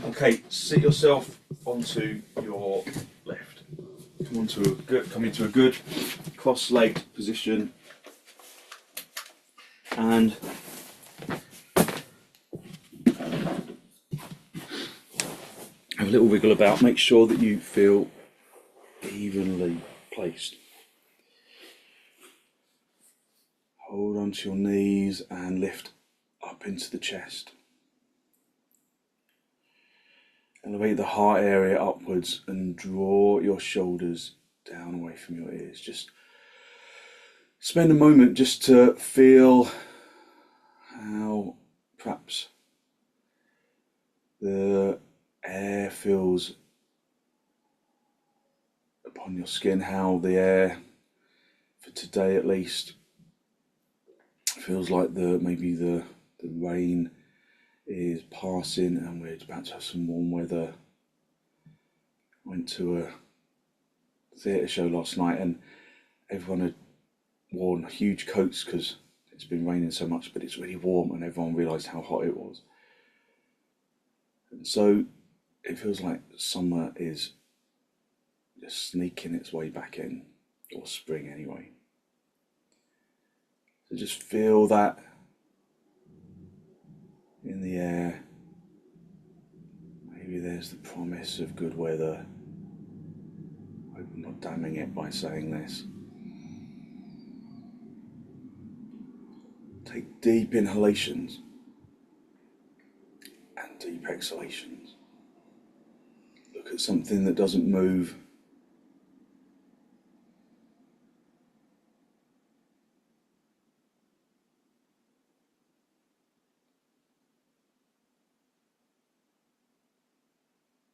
Okay, sit yourself onto your left. Come into a good cross-legged position, and have a little wiggle about. Make sure that you feel evenly placed. Hold onto your knees and lift up into the chest. Elevate the heart area upwards and draw your shoulders down away from your ears. Just spend a moment just to feel how perhaps the air feels upon your skin, how the air, for today at least, feels like maybe the rain is passing and we're about to have some warm weather. Went to a theatre show last night and everyone had worn huge coats because it's been raining so much, but it's really warm, and everyone realised how hot it was. And so it feels like summer is just sneaking its way back in, or spring anyway. So just feel that in the air. Maybe there's the promise of good weather. I hope I'm not damning it by saying this. Take deep inhalations and deep exhalations. Look at something that doesn't move.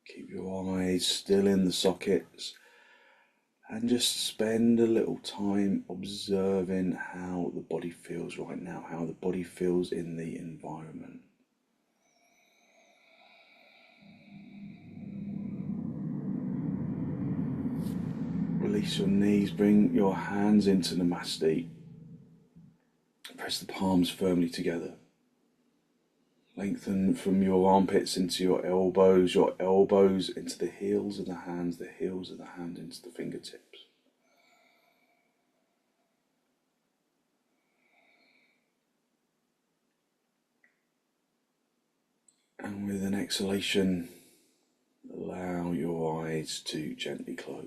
Keep your eyes still in the sockets and just spend a little time observing how the body feels right now, how the body feels in the environment. Release your knees, bring your hands into Namaste. Press the palms firmly together. Lengthen from your armpits into your elbows into the heels of the hands into the fingertips. And with an exhalation, allow your eyes to gently close.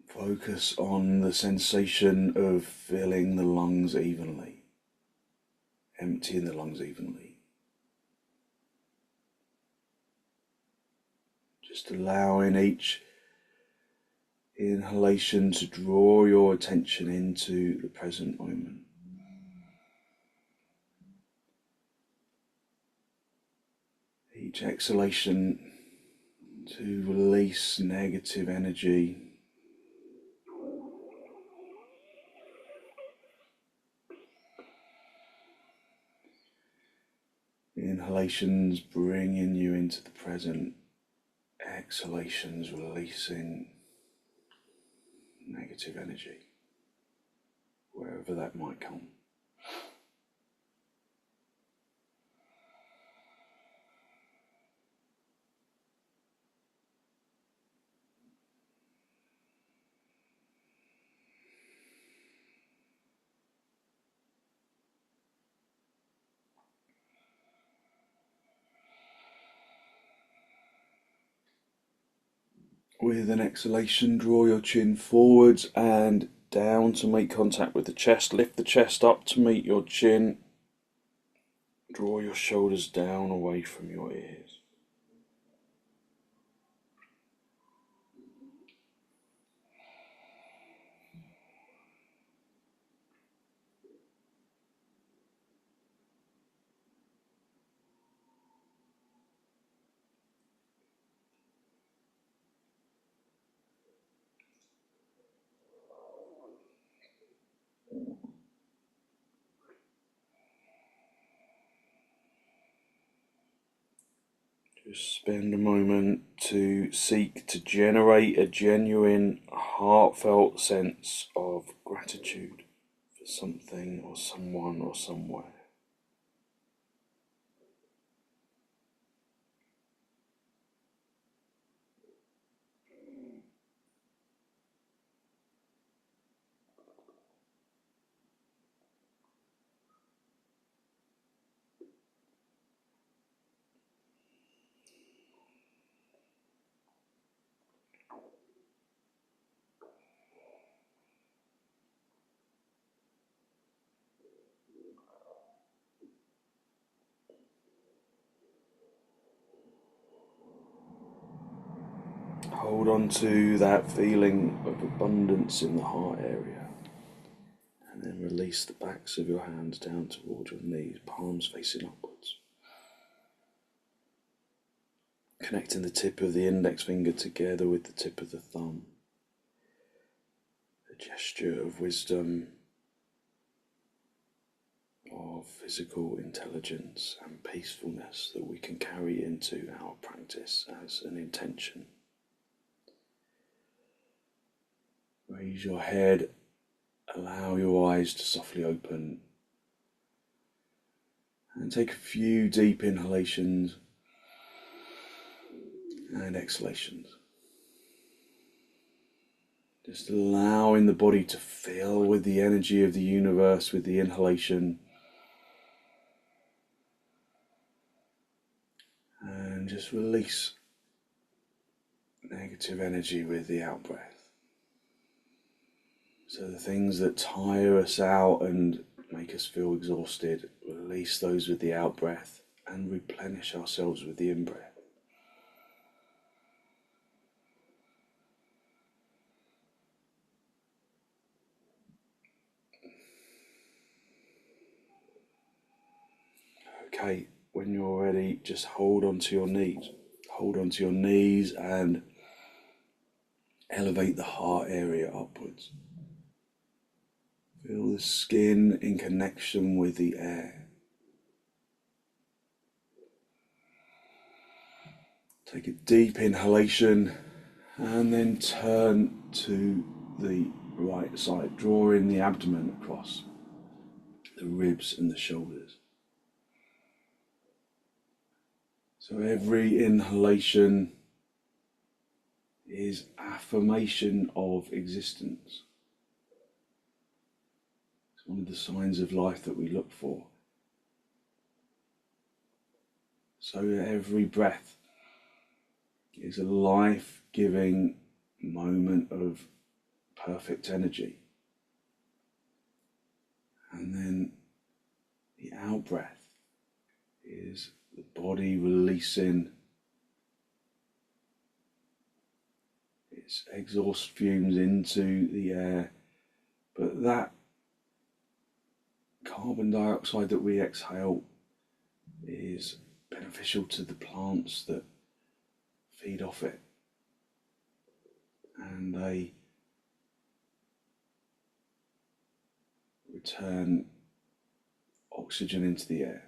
Focus on the sensation of filling the lungs evenly, emptying the lungs evenly. Just allowing each inhalation to draw your attention into the present moment. Each exhalation to release negative energy. Inhalations bringing you into the present, exhalations releasing negative energy, wherever that might come. With an exhalation, draw your chin forwards and down to make contact with the chest. Lift the chest up to meet your chin. Draw your shoulders down away from your ears. Just spend a moment to seek to generate a genuine, heartfelt sense of gratitude for something or someone or somewhere. Hold on to that feeling of abundance in the heart area, and then release the backs of your hands down towards your knees, palms facing upwards. Connecting the tip of the index finger together with the tip of the thumb. A gesture of wisdom, of physical intelligence and peacefulness that we can carry into our practice as an intention. Raise your head, allow your eyes to softly open, and take a few deep inhalations and exhalations. Just allowing the body to fill with the energy of the universe with the inhalation, and just release negative energy with the out breath. So the things that tire us out and make us feel exhausted, release those with the out breath and replenish ourselves with the in breath. Okay, when you're ready, just hold onto your knees. Hold onto your knees and elevate the heart area upwards. Feel the skin in connection with the air. Take a deep inhalation and then turn to the right side, drawing the abdomen across the ribs and the shoulders. So every inhalation is affirmation of existence. It's one of the signs of life that we look for. So every breath is a life-giving moment of perfect energy. And then the out-breath is the body releasing its exhaust fumes into the air. But that carbon dioxide that we exhale is beneficial to the plants that feed off it, and they return oxygen into the air.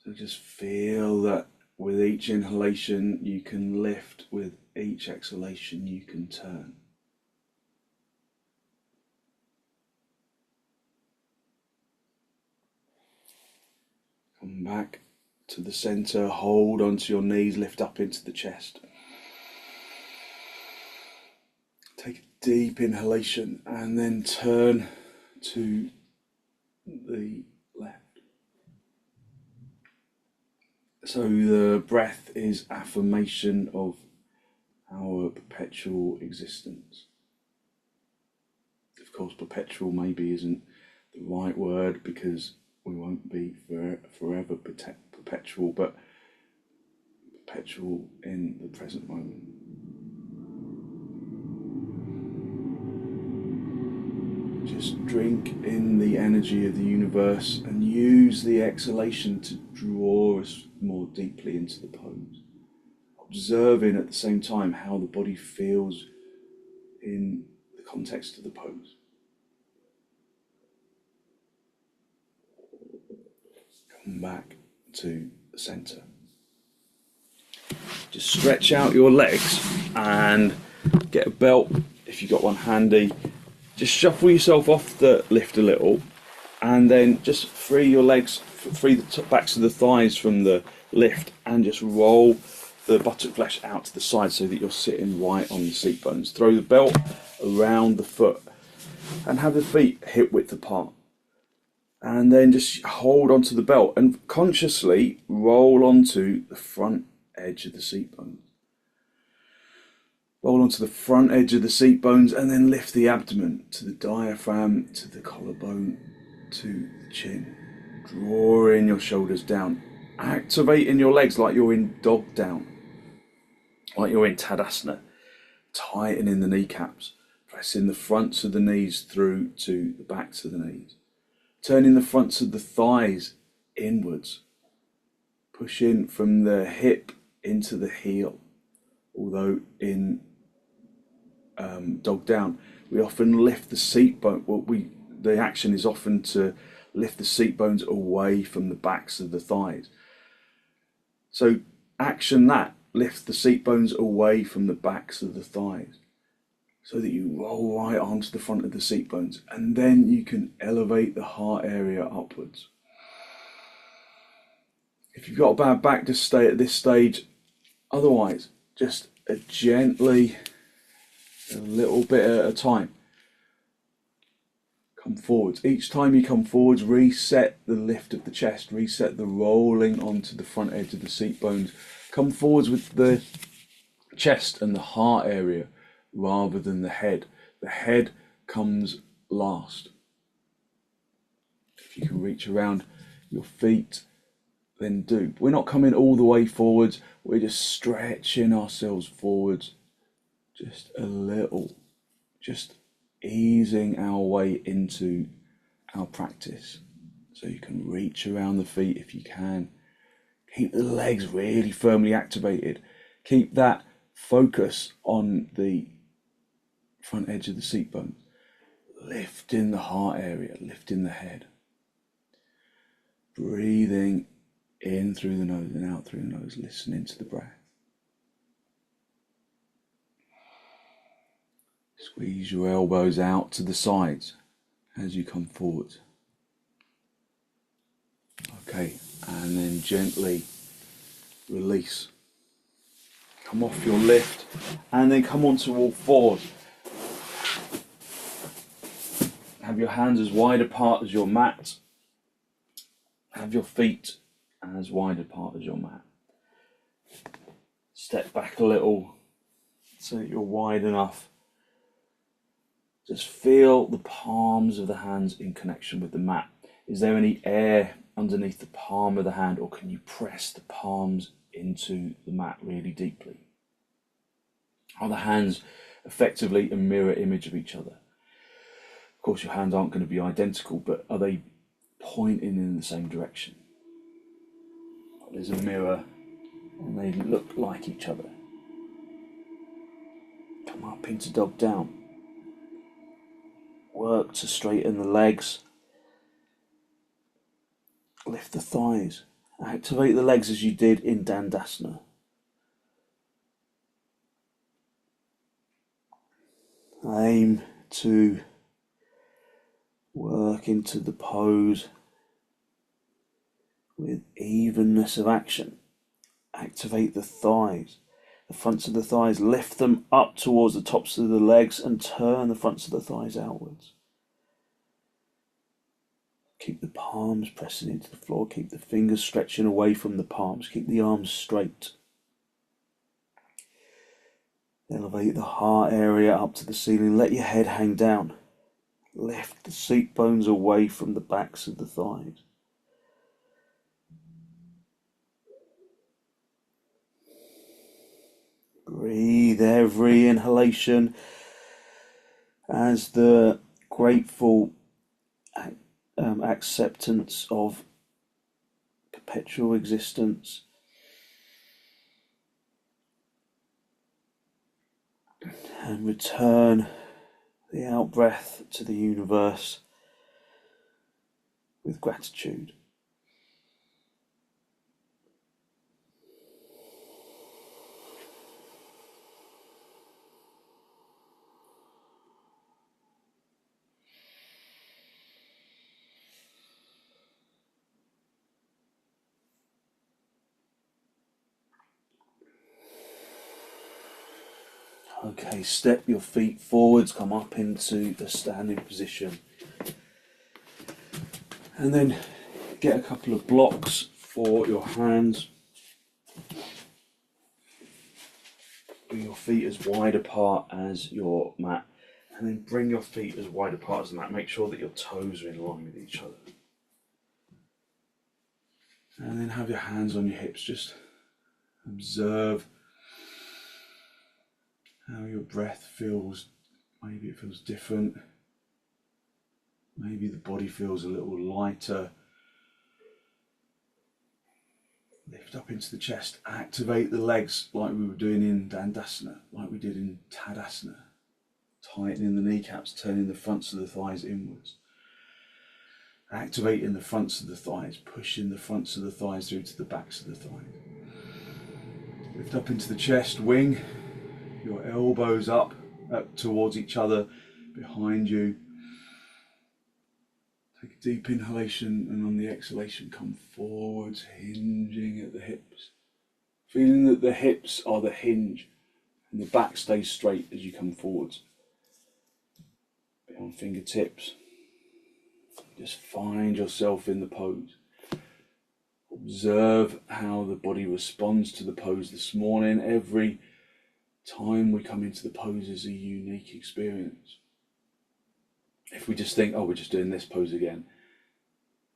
So just feel that with each inhalation you can lift, with each exhalation you can turn. Come back to the center, hold onto your knees, lift up into the chest. Take a deep inhalation and then turn to the left. So the breath is affirmation of our perpetual existence. Of course, perpetual maybe isn't the right word because we won't be forever perpetual, but perpetual in the present moment. Just drink in the energy of the universe and use the exhalation to draw us more deeply into the pose. Observing at the same time how the body feels in the context of the pose. Come back to the centre. Just stretch out your legs and get a belt if you've got one handy. Just shuffle yourself off the lift a little, and then just free your legs, free the backs of the thighs from the lift, and just roll the buttock flesh out to the side so that you're sitting right on the seat bones. Throw the belt around the foot and have the feet hip width apart. And then just hold onto the belt and consciously roll onto the front edge of the seat bones. Roll onto the front edge of the seat bones and then lift the abdomen to the diaphragm, to the collarbone, to the chin. Drawing your shoulders down. Activating your legs like you're in dog down. Like you're in Tadasana. Tightening the kneecaps. Pressing the fronts of the knees through to the backs of the knees. Turning the fronts of the thighs inwards. Pushing from the hip into the heel. Although in dog down, we often lift the seat bone. The action is often to lift the seat bones away from the backs of the thighs. So action that, lift the seat bones away from the backs of the thighs so that you roll right onto the front of the seat bones, and then you can elevate the heart area upwards. If you've got a bad back, just stay at this stage. Otherwise, just gently, a little bit at a time, come forwards. Each time you come forwards, reset the lift of the chest, reset the rolling onto the front edge of the seat bones. Come forwards with the chest and the heart area rather than the head. The head comes last. If you can reach around your feet, then do. We're not coming all the way forwards, we're just stretching ourselves forwards just a little, just easing our way into our practice. So you can reach around the feet if you can. Keep the legs really firmly activated. Keep that focus on the front edge of the seat bones. Lifting the heart area, lifting the head. Breathing in through the nose and out through the nose, listening to the breath. Squeeze your elbows out to the sides as you come forward. Okay, and then gently release. Come off your lift and then come onto all fours. Have your hands as wide apart as your mat. Have your feet as wide apart as your mat. Step back a little so that you're wide enough. Just feel the palms of the hands in connection with the mat. Is there any air underneath the palm of the hand, or can you press the palms into the mat really deeply? Are the hands effectively a mirror image of each other? Of course, your hands aren't going to be identical, but are they pointing in the same direction? There's a mirror and they look like each other. Come up into dog down. Work to straighten the legs. Lift the thighs. Activate the legs as you did in Dandasana. Aim to work into the pose with evenness of action. Activate the thighs. The fronts of the thighs, lift them up towards the tops of the legs and turn the fronts of the thighs outwards. Keep the palms pressing into the floor. Keep the fingers stretching away from the palms. Keep the arms straight. Elevate the heart area up to the ceiling. Let your head hang down. Lift the seat bones away from the backs of the thighs. Breathe every inhalation as the grateful acceptance of perpetual existence. And return the out-breath to the universe with gratitude. Okay, step your feet forwards, come up into the standing position. And then get a couple of blocks for your hands. Bring your feet as wide apart as your mat. And then bring your feet as wide apart as the mat. Make sure that your toes are in line with each other. And then have your hands on your hips. Just observe how your breath feels. Maybe it feels different. Maybe the body feels a little lighter. Lift up into the chest. Activate the legs like we were doing in Dandasana, like we did in Tadasana. Tightening the kneecaps, turning the fronts of the thighs inwards. Activating the fronts of the thighs, pushing the fronts of the thighs through to the backs of the thighs. Lift up into the chest, wing your elbows up towards each other, behind you. Take a deep inhalation, and on the exhalation come forwards, hinging at the hips. Feeling that the hips are the hinge and the back stays straight as you come forwards. Bit on fingertips. Just find yourself in the pose. Observe how the body responds to the pose this morning. Every time we come into the pose is a unique experience. If we just think, oh, we're just doing this pose again,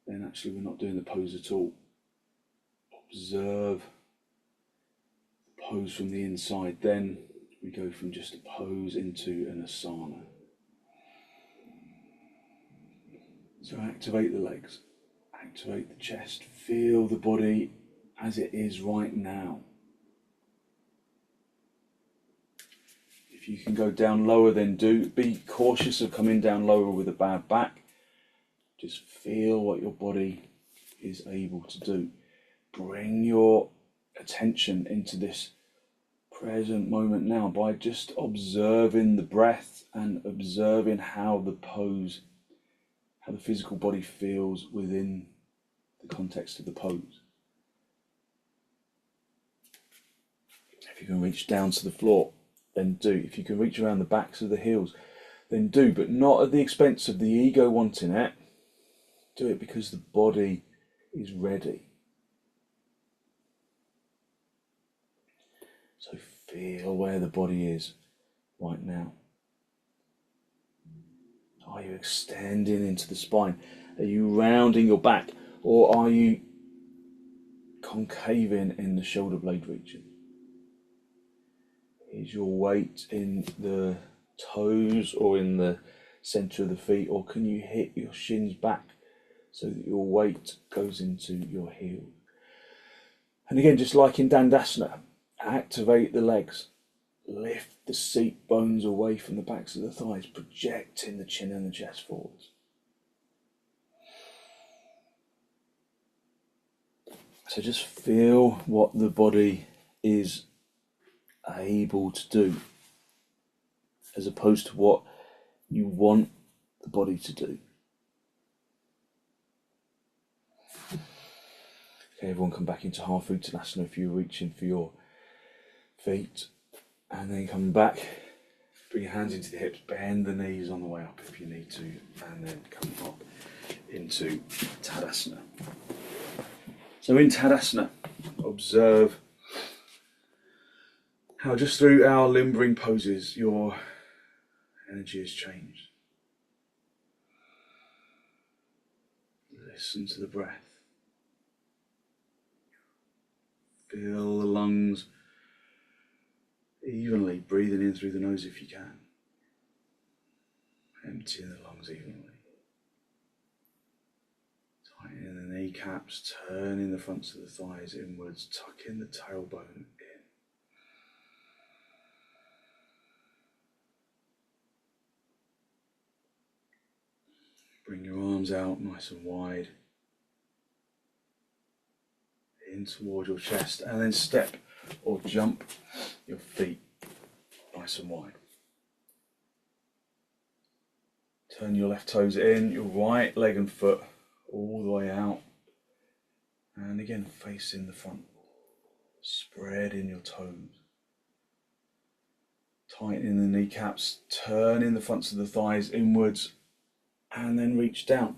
then actually we're not doing the pose at all. Observe the pose from the inside. Then we go from just a pose into an asana. So activate the legs, activate the chest, feel the body as it is right now. If you can go down lower, then do. Be cautious of coming down lower with a bad back. Just feel what your body is able to do. Bring your attention into this present moment now by just observing the breath and observing how the pose, how the physical body feels within the context of the pose. If you can reach down to the floor, then do. If you can reach around the backs of the heels, then do, but not at the expense of the ego wanting it. Do it because the body is ready. So feel where the body is right now. Are you extending into the spine? Are you rounding your back? Or are you concaving in the shoulder blade region? Is your weight in the toes or in the centre of the feet? Or can you hit your shins back so that your weight goes into your heel? And again, just like in Dandasana, activate the legs. Lift the seat bones away from the backs of the thighs, projecting the chin and the chest forwards. So just feel what the body is able to do, as opposed to what you want the body to do. Okay, everyone come back into half uttanasana if you're reaching for your feet. And then come back, bring your hands into the hips, bend the knees on the way up if you need to, and then come up into Tadasana. So in Tadasana, observe how just through our limbering poses, your energy has changed. Listen to the breath. Feel the lungs evenly, breathing in through the nose if you can. Emptying the lungs evenly. Tightening the kneecaps, turning the fronts of the thighs inwards, tucking the tailbone in. Bring your arms out nice and wide, in towards your chest, and then step or jump your feet nice and wide. Turn your left toes in, your right leg and foot all the way out, and again facing the front, spreading your toes. Tightening the kneecaps, turning the fronts of the thighs inwards, and then reach down.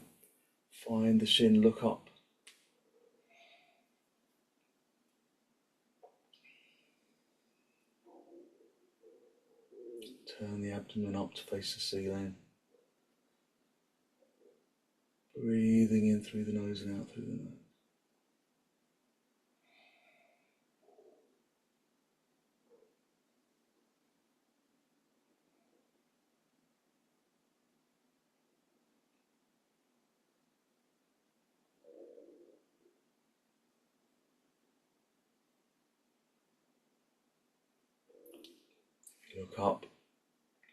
Find the shin, look up. Turn the abdomen up to face the ceiling. Breathing in through the nose and out through the nose. If you look up,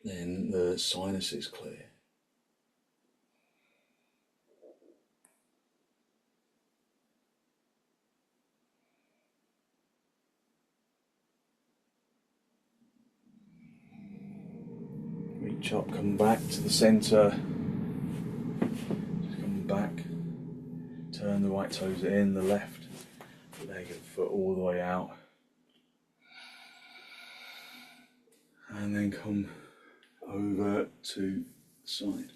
then the sinus is clear. Reach up, come back to the centre. Just come back. Turn the right toes in, the left leg and foot all the way out. And then come over to the side.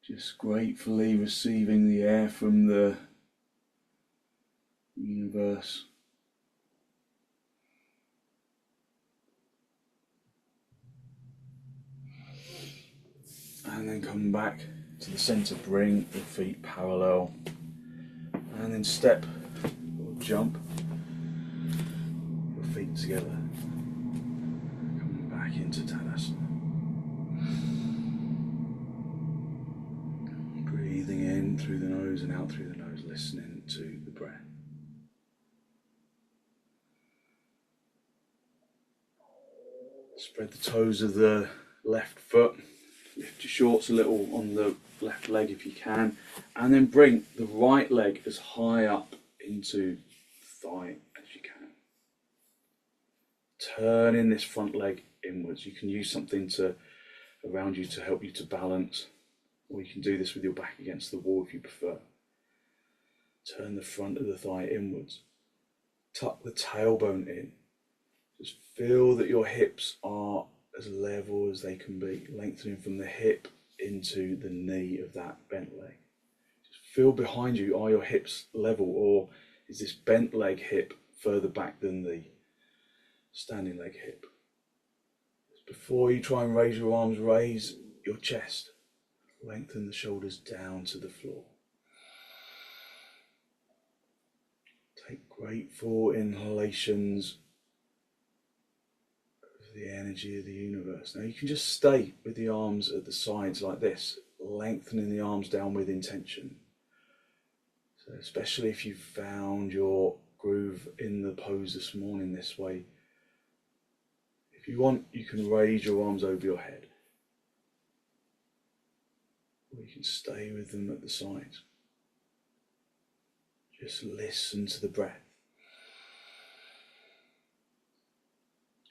Just gratefully receiving the air from the universe. And then come back to the centre, bring the feet parallel. And then step or jump your feet together. Come back into Tadasana. Breathing in through the nose and out through the nose, listening to the breath. Spread the toes of the left foot. Lift your shorts a little on the left leg if you can. And then bring the right leg as high up into the thigh as you can. Turning this front leg inwards. You can use something around you to help you to balance. Or you can do this with your back against the wall if you prefer. Turn the front of the thigh inwards. Tuck the tailbone in. Just feel that your hips are as level as they can be, lengthening from the hip into the knee of that bent leg. Just feel behind you, are your hips level, or is this bent leg hip further back than the standing leg hip? Just before you try and raise your arms, raise your chest. Lengthen the shoulders down to the floor. Take grateful inhalations of the energy of the universe. Now you can just stay with the arms at the sides like this, lengthening the arms down with intention. So especially if you've found your groove in the pose this morning this way, if you want, you can raise your arms over your head. Or you can stay with them at the sides. Just listen to the breath.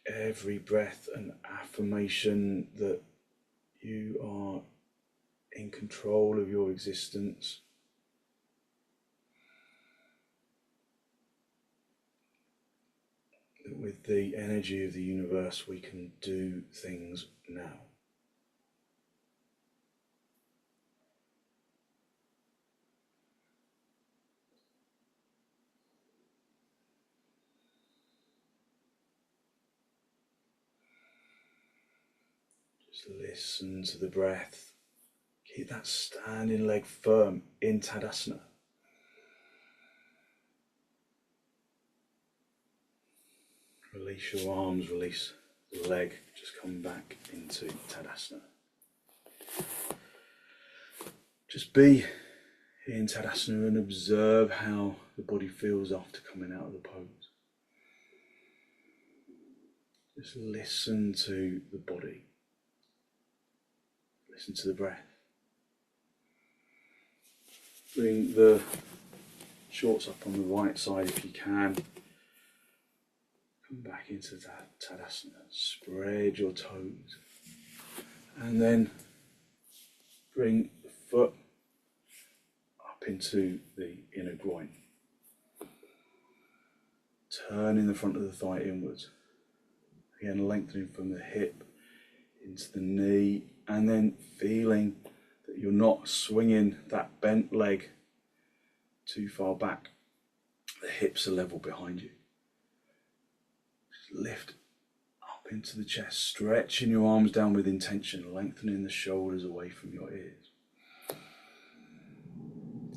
Every breath an affirmation that you are in control of your existence. That with the energy of the universe we can do things now. Just listen to the breath. Keep that standing leg firm in Tadasana. Release your arms, release the leg, just come back into Tadasana. Just be in Tadasana and observe how the body feels after coming out of the pose. Just listen to the body. Listen to the breath. Bring the shorts up on the right side if you can. Come back into that Tadasana. Spread your toes. And then bring the foot up into the inner groin. Turning the front of the thigh inwards. Again, lengthening from the hip into the knee, and then feeling that you're not swinging that bent leg too far back. The hips are level behind you. Just lift up into the chest, stretching your arms down with intention, lengthening the shoulders away from your ears.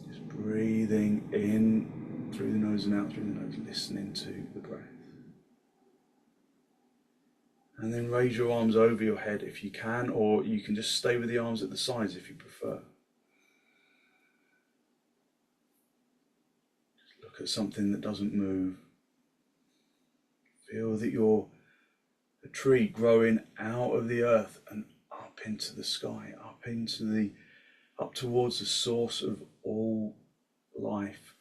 Just breathing in through the nose and out through the nose, listening to the breath. And then raise your arms over your head if you can, or you can just stay with the arms at the sides if you prefer. Just look at something that doesn't move. Feel that you're a tree growing out of the earth and up into the sky, up towards the source of all life.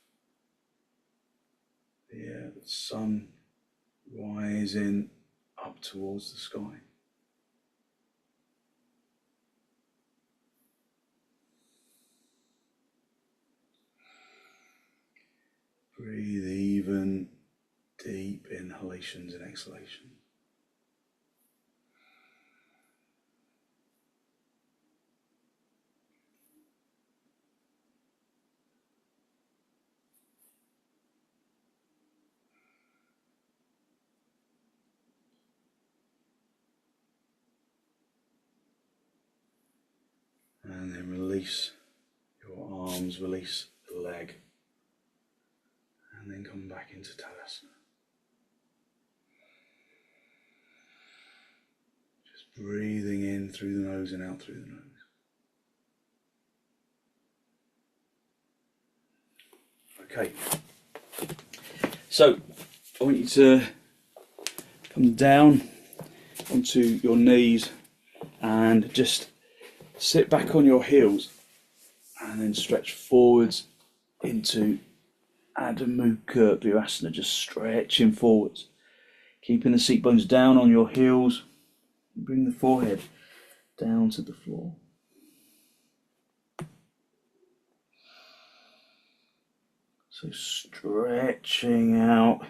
The sun rising up towards the sky. Breathe even deep inhalations and exhalations. And then release your arms, release the leg, and then come back into Tadasana. Just breathing in through the nose and out through the nose. Okay, so I want you to come down onto your knees and just sit back on your heels and then stretch forwards into Adho Mukha Virasana, just stretching forwards, keeping the seat bones down on your heels. Bring the forehead down to the floor. So stretching out,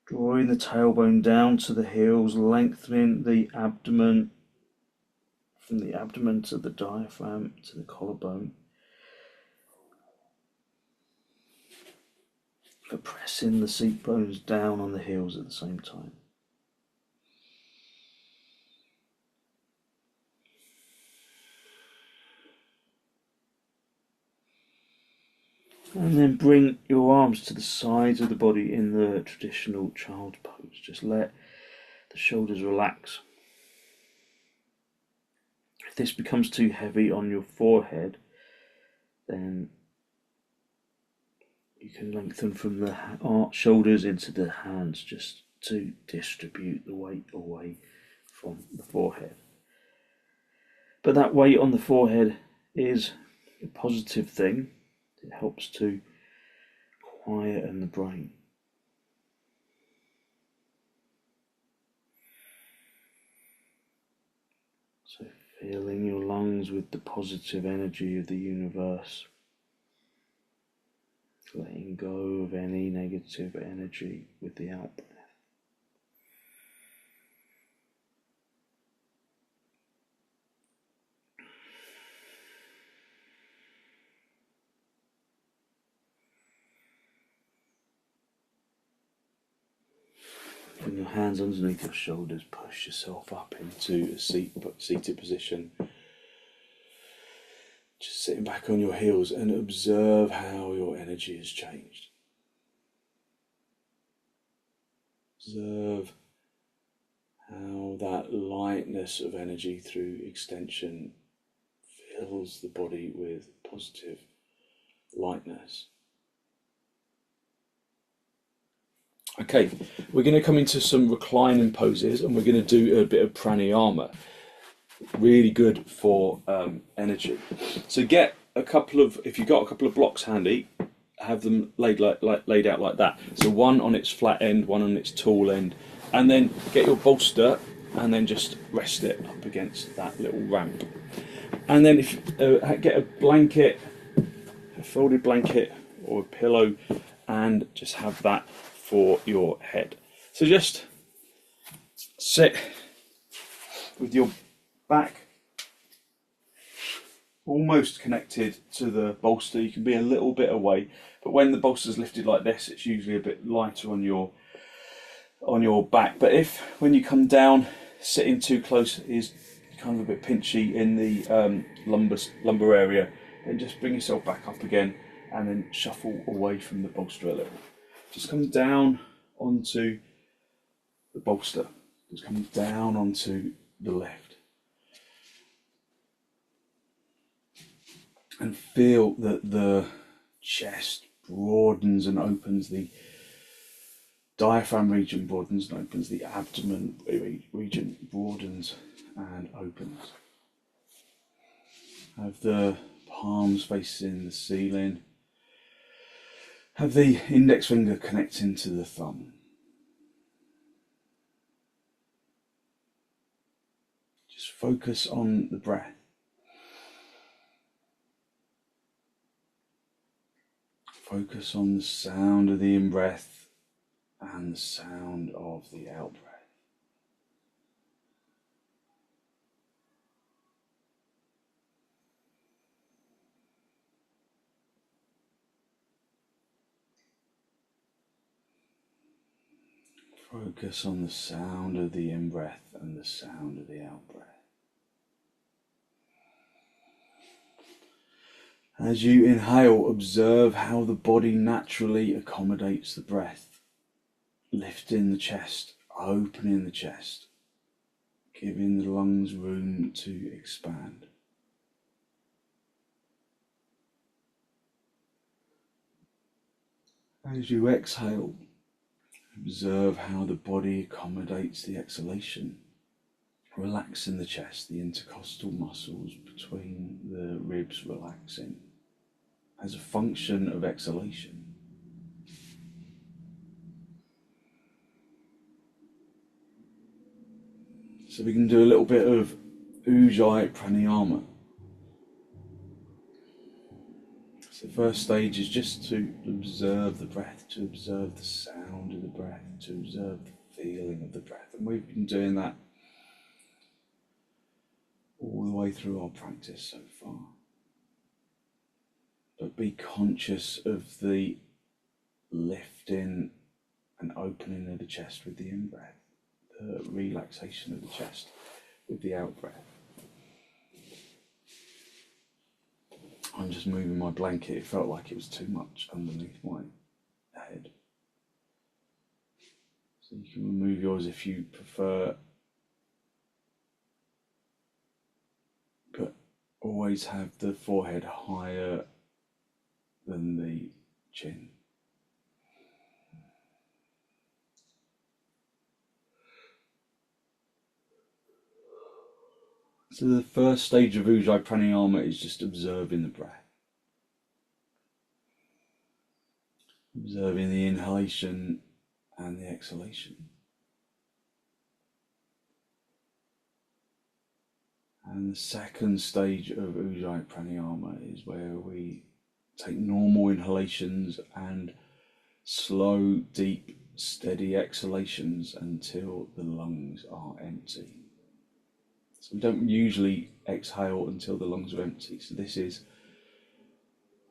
drawing the tailbone down to the heels, lengthening the abdomen, from the abdomen to the diaphragm to the collarbone. But pressing the seat bones down on the heels at the same time. And then bring your arms to the sides of the body in the traditional child pose. Just let the shoulders relax. If this becomes too heavy on your forehead, then you can lengthen from the shoulders into the hands just to distribute the weight away from the forehead. But that weight on the forehead is a positive thing. It helps to quieten the brain. So filling your lungs with the positive energy of the universe. Letting go of any negative energy with the out breath. Put your hands underneath your shoulders, push yourself up into a seated position. Just sitting back on your heels and observe how your energy has changed. Observe how that lightness of energy through extension fills the body with positive lightness. Okay, we're going to come into some reclining poses, and we're going to do a bit of pranayama. Really good for energy. So get a couple of, if you've got a couple of blocks handy, have them laid out like that. So one on its flat end, one on its tall end, and then get your bolster and then just rest it up against that little ramp. And then if get a blanket, a folded blanket or a pillow, and just have that for your head. So just sit with your back almost connected to the bolster. You can be a little bit away, but when the bolster's lifted like this, it's usually a bit lighter on your back. But if when you come down, sitting too close is kind of a bit pinchy in the lumbar area, then just bring yourself back up again and then shuffle away from the bolster a little. Just come down onto the bolster. Just come down onto the left. And feel that the chest broadens and opens, the diaphragm region broadens and opens, the abdomen region broadens and opens. Have the palms facing the ceiling. Have the index finger connecting to the thumb. Just focus on the breath. Focus on the sound of the in-breath and the sound of the out-breath. Focus on the sound of the in-breath and the sound of the out-breath. As you inhale, observe how the body naturally accommodates the breath, lifting the chest, opening the chest, giving the lungs room to expand. As you exhale, observe how the body accommodates the exhalation, relaxing the chest, the intercostal muscles between the ribs relaxing as a function of exhalation. So we can do a little bit of ujjayi pranayama. So the first stage is just to observe the breath, to observe the sound of the breath, to observe the feeling of the breath. And we've been doing that all the way through our practice so far. But be conscious of the lifting and opening of the chest with the in-breath, the relaxation of the chest with the out-breath. I'm just moving my blanket. It felt like it was too much underneath my head. So you can remove yours if you prefer, but always have the forehead higher than the chin. So the first stage of ujjayi pranayama is just observing the breath. Observing the inhalation and the exhalation. And the second stage of ujjayi pranayama is where we take normal inhalations and slow, deep, steady exhalations until the lungs are empty. So we don't usually exhale until the lungs are empty. So this is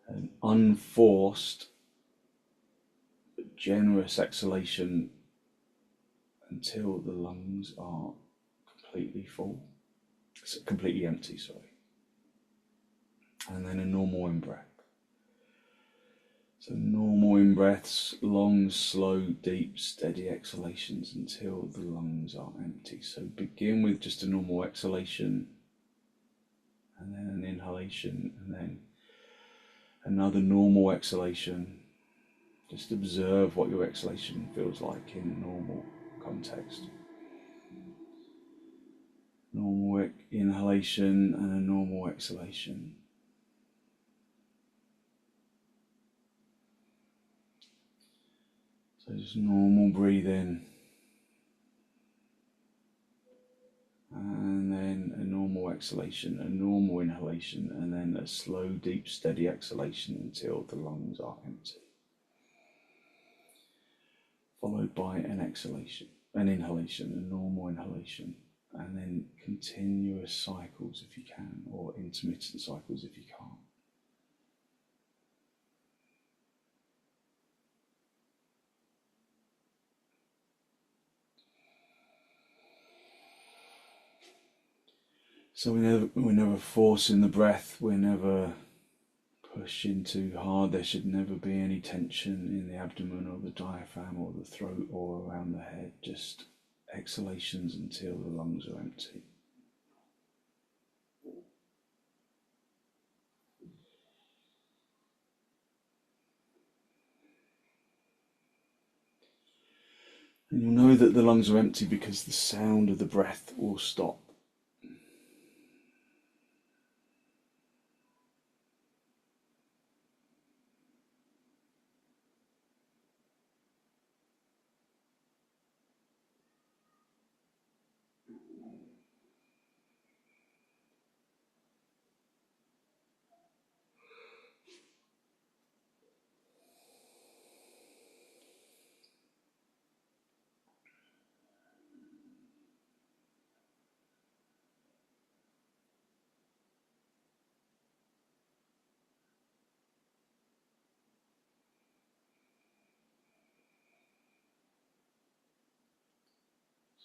an unforced, but generous exhalation until the lungs are completely full. It's completely empty, sorry. And then a normal in-breath. So normal in-breaths, long, slow, deep, steady exhalations until the lungs are empty. So begin with just a normal exhalation, and then an inhalation, and then another normal exhalation. Just observe what your exhalation feels like in normal context. Normal inhalation and a normal exhalation. So just normal breathing, and then a normal exhalation, a normal inhalation, and then a slow, deep, steady exhalation until the lungs are empty. Followed by an exhalation, an inhalation, a normal inhalation, and then continuous cycles if you can, or intermittent cycles if you can't. So we're never forcing the breath, we're never pushing too hard. There should never be any tension in the abdomen or the diaphragm or the throat or around the head, just exhalations until the lungs are empty. And you'll know that the lungs are empty because the sound of the breath will stop.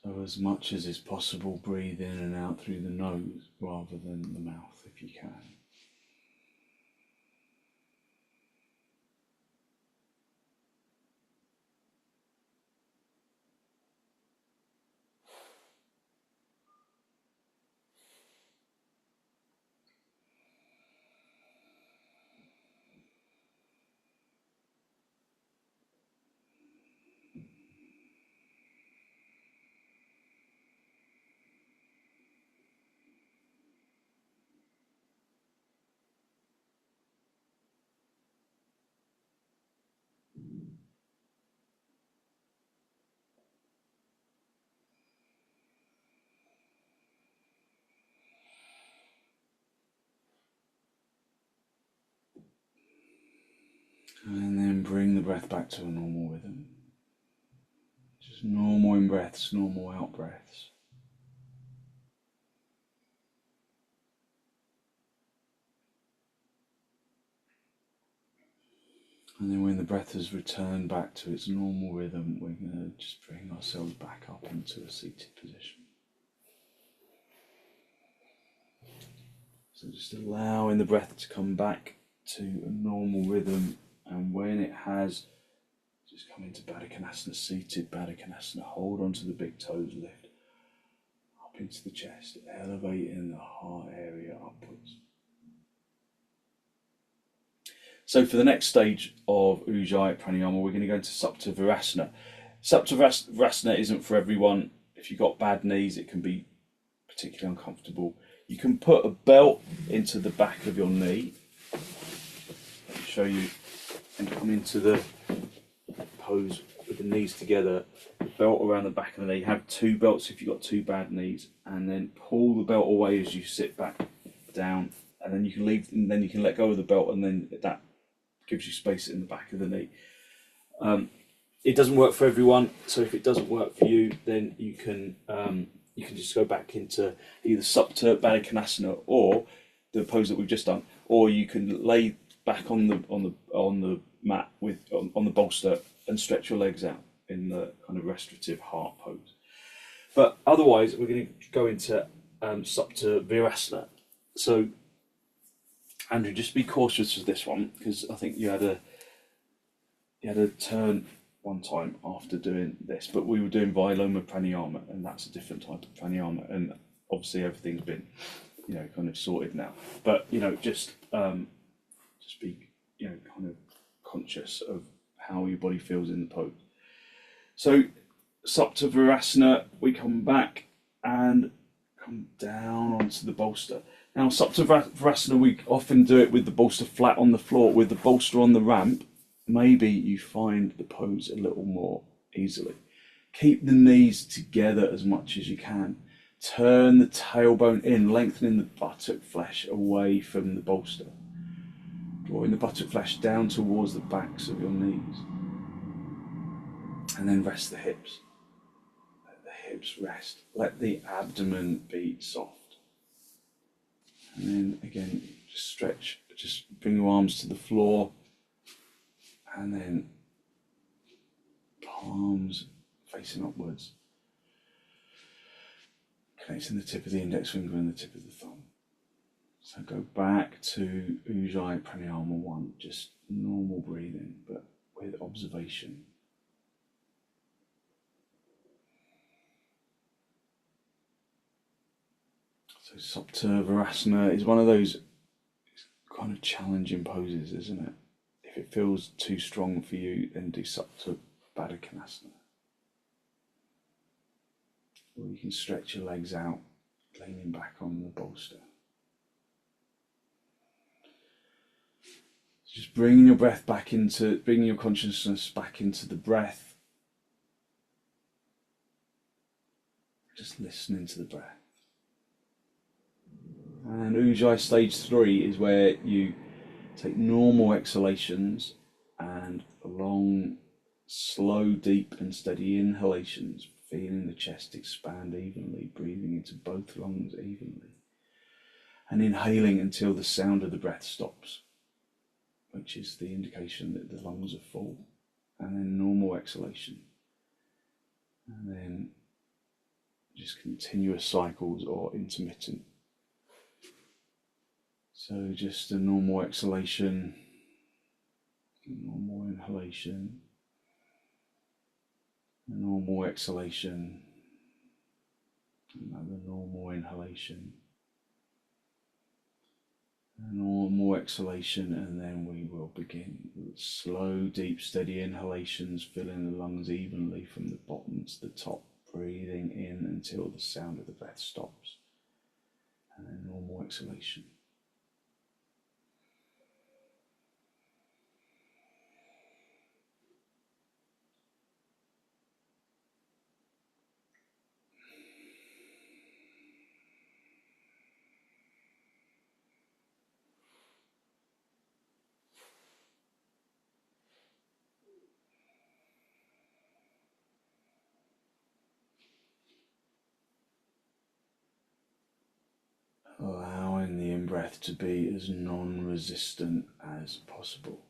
So as much as is possible, breathe in and out through the nose rather than the mouth if you can. And then bring the breath back to a normal rhythm. Just normal in breaths, normal out breaths. And then when the breath has returned back to its normal rhythm, we're going to just bring ourselves back up into a seated position. So just allowing the breath to come back to a normal rhythm, and when it has, just come into baddha konasana, seated baddha konasana. Hold onto the big toes, lift up into the chest, elevating the heart area upwards. So for the next stage of ujjayi pranayama, we're going to go into supta virasana. Supta virasana isn't for everyone. If you've got bad knees, it can be particularly uncomfortable. You can put a belt into the back of your knee. Let me show you, and come into the pose with the knees together, the belt around the back of the knee. Have two belts if you've got two bad knees, and then pull the belt away as you sit back down, and then you can leave, and then you can let go of the belt, and then that gives you space in the back of the knee. It doesn't work for everyone, so if it doesn't work for you, then you can just go back into either supta baddha konasana or the pose that we've just done, or you can lay back on the mat with on the bolster and stretch your legs out in the kind of restorative heart pose. But otherwise, we're going to go into supta virasana. So, Andrew, just be cautious with this one, because I think you had a turn one time after doing this, but we were doing viloma pranayama, and that's a different type of pranayama, and obviously everything's been, kind of sorted now. But just be, kind of conscious of how your body feels in the pose. So supta virasana, we come back and come down onto the bolster. Now supta virasana, we often do it with the bolster flat on the floor. With the bolster on the ramp, maybe you find the pose a little more easily. Keep the knees together as much as you can. Turn the tailbone in, lengthening the buttock flesh away from the bolster. Drawing the buttock flesh down towards the backs of your knees. And then rest the hips. Let the hips rest. Let the abdomen be soft. And then again, just stretch. Just bring your arms to the floor. And then palms facing upwards. Connecting the tip of the index finger and the tip of the thumb. So go back to ujjayi pranayama 1, just normal breathing, but with observation. So supta virasana is one of those kind of challenging poses, isn't it? If it feels too strong for you, then do supta baddha. Or you can stretch your legs out, leaning back on the bolster. Just bringing your breath back into, bringing your consciousness back into the breath. Just listening to the breath. And ujjayi stage 3 is where you take normal exhalations and long, slow, deep and steady inhalations, feeling the chest expand evenly, breathing into both lungs evenly, and inhaling until the sound of the breath stops, which is the indication that the lungs are full, and then normal exhalation, and then just continuous cycles or intermittent. So just a normal exhalation, a normal inhalation, a normal exhalation, another normal inhalation, a normal exhalation, and then we will begin with slow, deep, steady inhalations, filling the lungs evenly from the bottom to the top, breathing in until the sound of the breath stops, and then normal exhalation. Allowing the in-breath to be as non-resistant as possible.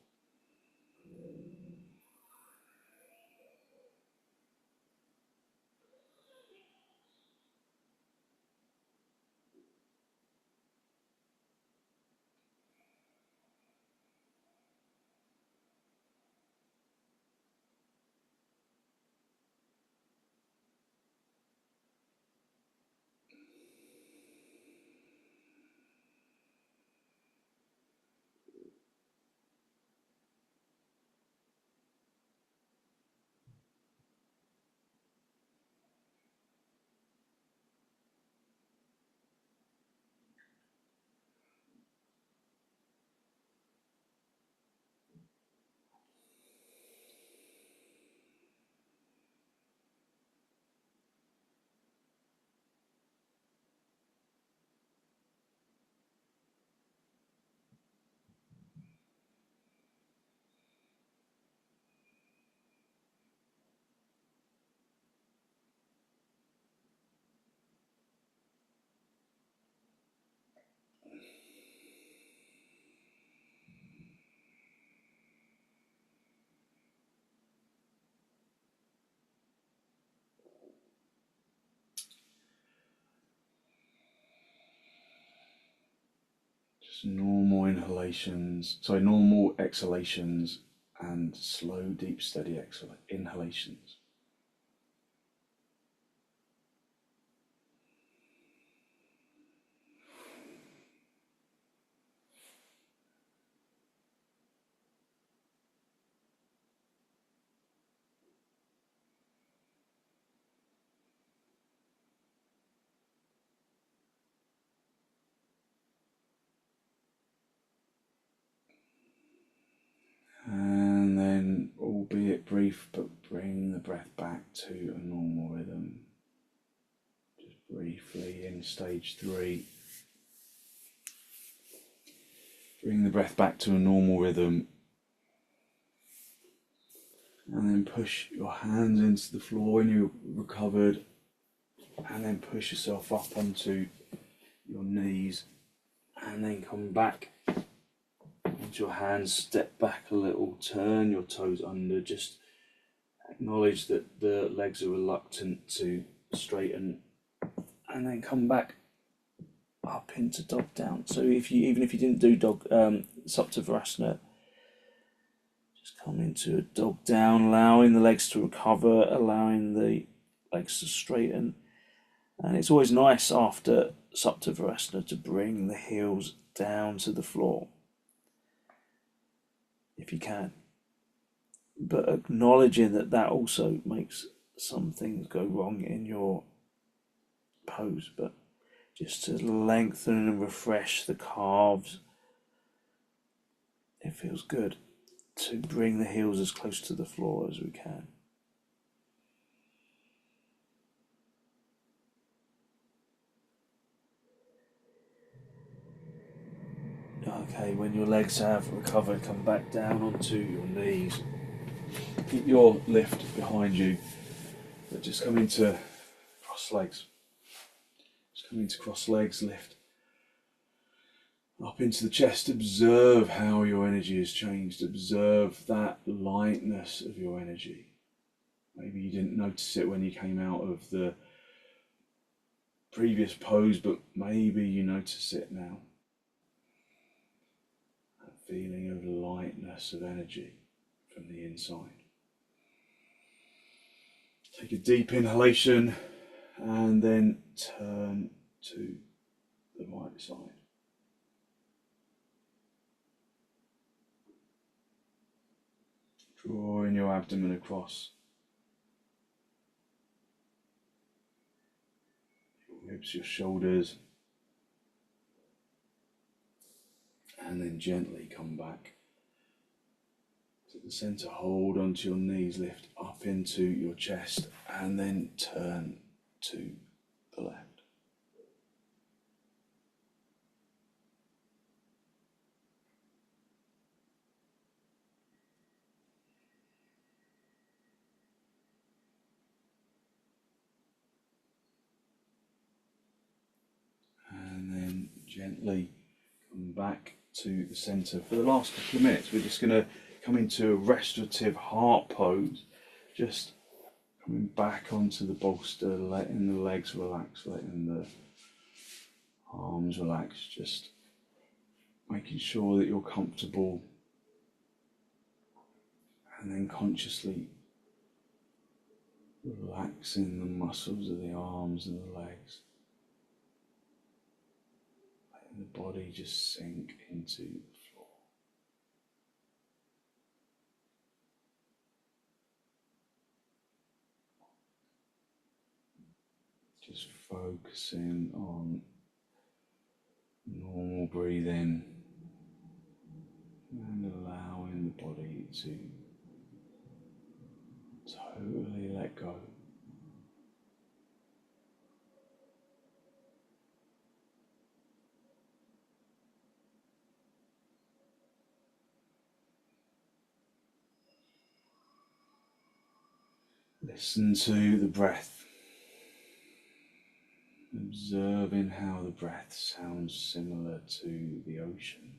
Normal normal exhalations and slow, deep, steady inhalations. brief, but bring the breath back to a normal rhythm. Just briefly in stage 3. Bring the breath back to a normal rhythm. And then push your hands into the floor when you've recovered. And then push yourself up onto your knees. And then come back onto your hands, step back a little, turn your toes under, just acknowledge that the legs are reluctant to straighten, and then come back up into dog down. So even if you didn't do supta virasana, just come into a dog down, allowing the legs to recover, allowing the legs to straighten. And it's always nice after supta virasana to bring the heels down to the floor, if you can. But acknowledging that also makes some things go wrong in your pose, but just to lengthen and refresh the calves, it feels good to bring the heels as close to the floor as we can. Okay, when your legs have recovered, come back down onto your knees. Keep your lift behind you, but just come into cross legs. Just come into cross legs, lift up into the chest. Observe how your energy has changed. Observe that lightness of your energy. Maybe you didn't notice it when you came out of the previous pose, but maybe you notice it now. That feeling of lightness of energy from the inside. Take a deep inhalation and then turn to the right side. Drawing your abdomen across. Your ribs, your shoulders. And then gently come back to the center. Hold onto your knees, lift up into your chest, and then turn to the left. And then gently come back to the center. For the last couple of minutes, we're just going to come into a restorative heart pose. Just coming back onto the bolster, letting the legs relax, letting the arms relax, just making sure that you're comfortable, and then consciously relaxing the muscles of the arms and the legs, letting the body just sink into the floor. Just focusing on normal breathing and allowing the body to totally let go. Listen to the breath, observing how the breath sounds similar to the ocean.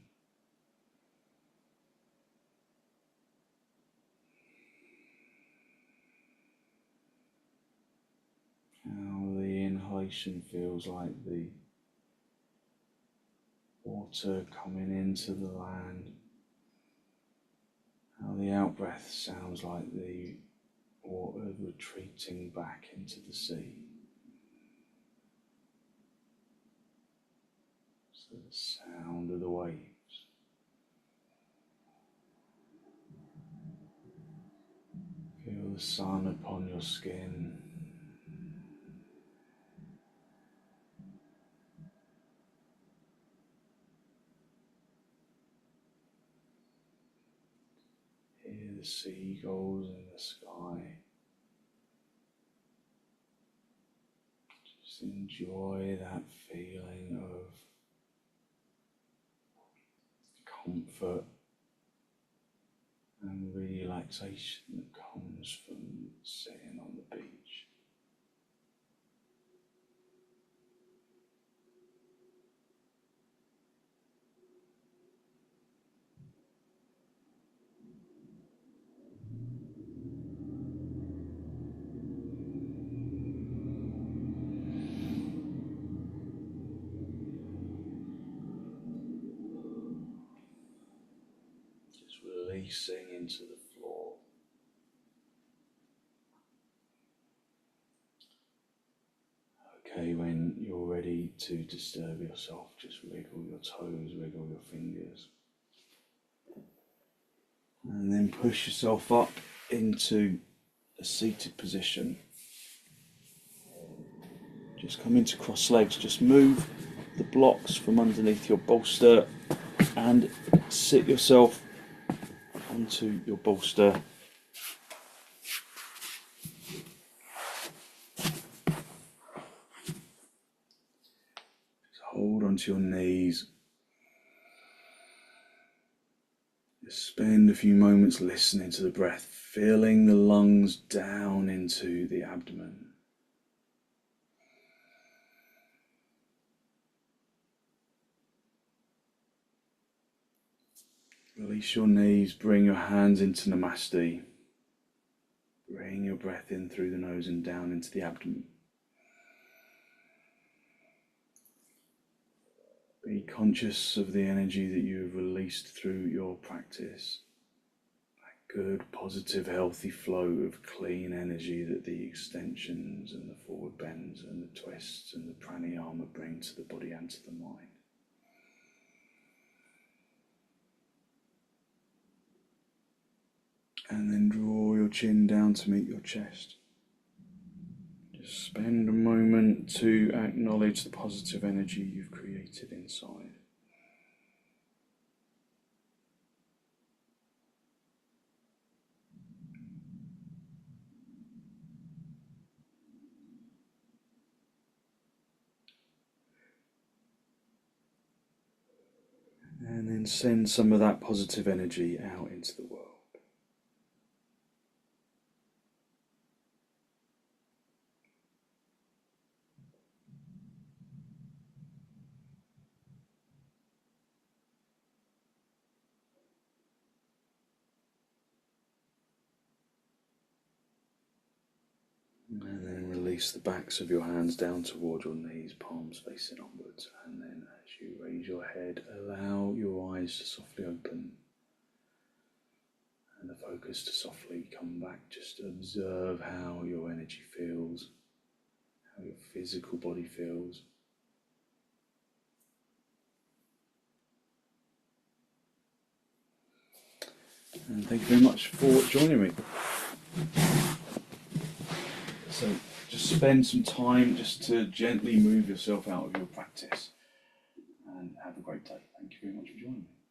How the inhalation feels like the water coming into the land. How the out-breath sounds like the water retreating back into the sea. So the sound of the waves. Feel the sun upon your skin. Hear the the seagulls in the sky. Just enjoy that feeling of comfort and relaxation that comes from sitting on the beach. Just releasing into the floor. Okay, when you're ready to disturb yourself, just wiggle your toes, wiggle your fingers. And then push yourself up into a seated position. Just come into cross legs, just move the blocks from underneath your bolster and sit yourself onto your bolster. Hold onto your knees. Just spend a few moments listening to the breath, feeling the lungs down into the abdomen. Release your knees, bring your hands into Namaste. Bring your breath in through the nose and down into the abdomen. Be conscious of the energy that you have released through your practice. That good, positive, healthy flow of clean energy that the extensions and the forward bends and the twists and the pranayama bring to the body and to the mind. And then draw your chin down to meet your chest. Just spend a moment to acknowledge the positive energy you've created inside. And then send some of that positive energy out into the world. And then release the backs of your hands down toward your knees, palms facing upwards. And then as you raise your head, allow your eyes to softly open and the focus to softly come back. Just observe how your energy feels, how your physical body feels. And thank you very much for joining me. So just spend some time just to gently move yourself out of your practice.